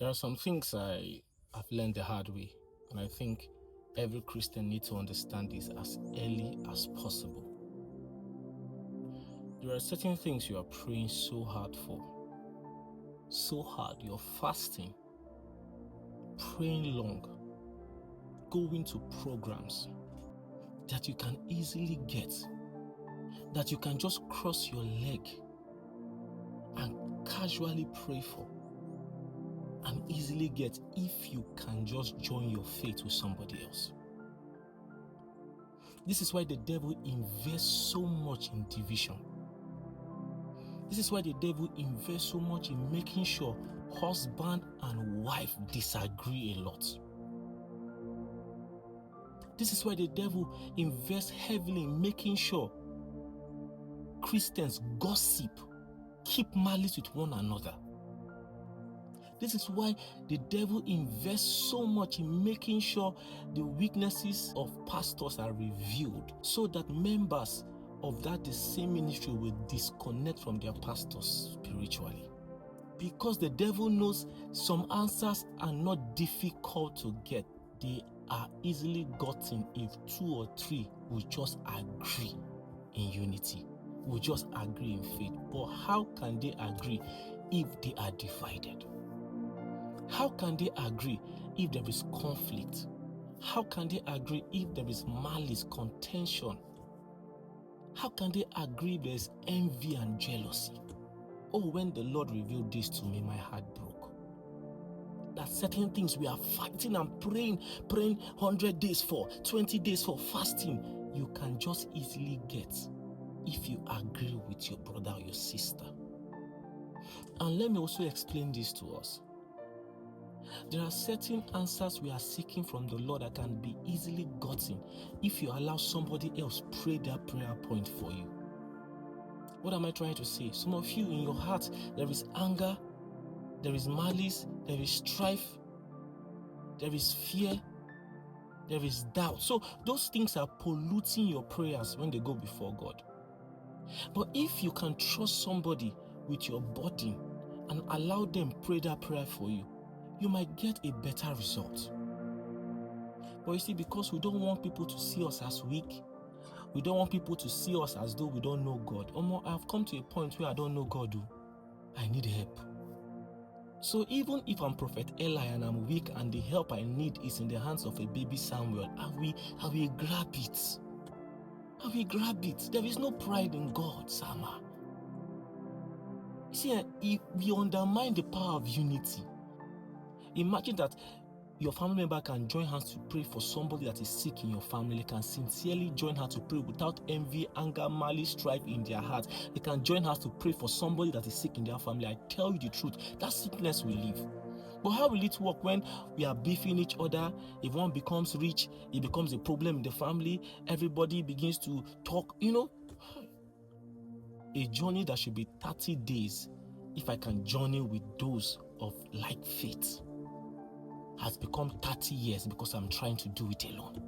There are some things I've learned the hard way, and I think every Christian needs to understand this as early as possible. There are certain things you are praying so hard for. So hard, you're fasting, praying long, going to programs that you can easily get, that you can just cross your leg and casually pray for, and easily get if you can just join your faith with somebody else. This is why the devil invests so much in division. This is why the devil invests so much in making sure husband and wife disagree a lot. This is why the devil invests heavily in making sure Christians gossip, keep malice with one another. This is why the devil invests so much in making sure the weaknesses of pastors are revealed so that members of the same ministry will disconnect from their pastors spiritually. Because the devil knows some answers are not difficult to get. They are easily gotten if 2 or 3 will just agree in unity, will just agree in faith. But how can they agree if they are divided? How can they agree if there is conflict? How can they agree if there is malice, contention? How can they agree if there is envy and jealousy? Oh, when the Lord revealed this to me, my heart broke. That certain things we are fighting and praying 100 days for, 20 days for, fasting, you can just easily get if you agree with your brother or your sister. And let me also explain this to us. There are certain answers we are seeking from the Lord that can be easily gotten if you allow somebody else pray that prayer point for you. What am I trying to say? Some of you, in your heart, there is anger, there is malice, there is strife, there is fear, there is doubt. So those things are polluting your prayers when they go before God. But if you can trust somebody with your burden and allow them pray that prayer for you, you might get a better result. But you see, because we don't want people to see us as weak, we don't want people to see us as though we don't know God. I've come to a point where I don't know God. I need help. So even if I'm Prophet Eli and I'm weak and the help I need is in the hands of a baby Samuel, I will grab it. I will grab it. There is no pride in God, Sama. See, if we undermine the power of unity, imagine that your family member can join hands to pray for somebody that is sick in your family. They can sincerely join hands to pray without envy, anger, malice, strife in their hearts. They can join hands to pray for somebody that is sick in their family. I tell you the truth, that sickness will leave. But how will it work when we are beefing each other? If one becomes rich, it becomes a problem in the family. Everybody begins to talk, A journey that should be 30 days, if I can journey with those of like faith, has become 30 years because I'm trying to do it alone.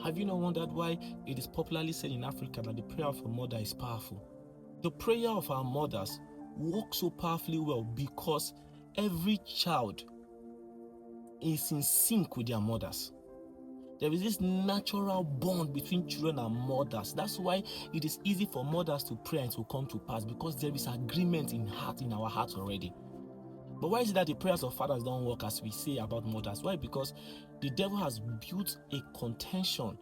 Have you not wondered why it is popularly said in Africa that the prayer of a mother is powerful? The prayer of our mothers works so powerfully well because every child is in sync with their mothers. There is this natural bond between children and mothers. That's why it is easy for mothers to pray and it will come to pass, because there is agreement in our hearts already. But why is it that the prayers of fathers don't work as we say about mothers? Why? Because the devil has built a contention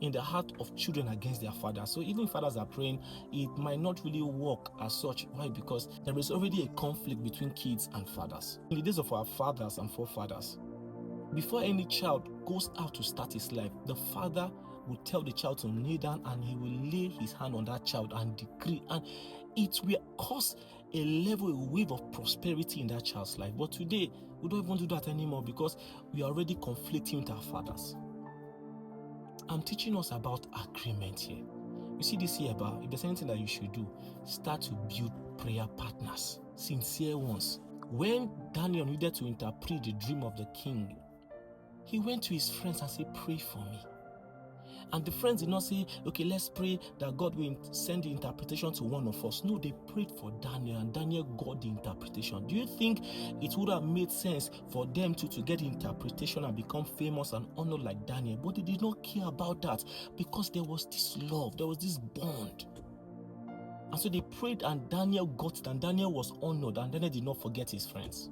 in the heart of children against their fathers. So even if fathers are praying, it might not really work as such. Why? Because there is already a conflict between kids and fathers. In the days of our fathers and forefathers, before any child goes out to start his life, the father will tell the child to kneel down and he will lay his hand on that child and decree, and it will cause a wave of prosperity in that child's life. But today, we don't even do that anymore because we are already conflicting with our fathers. I'm teaching us about agreement here. You see this here, about if there's anything that you should do, start to build prayer partners, sincere ones. When Daniel needed to interpret the dream of the king, he went to his friends and said, pray for me. And the friends did not say, okay, let's pray that God will send the interpretation to one of us. No, they prayed for Daniel, and Daniel got the interpretation. Do you think it would have made sense for them to get the interpretation and become famous and honored like Daniel? But they did not care about that, because there was this love, there was this bond. And so they prayed, and Daniel got it, and Daniel was honored, and Daniel did not forget his friends.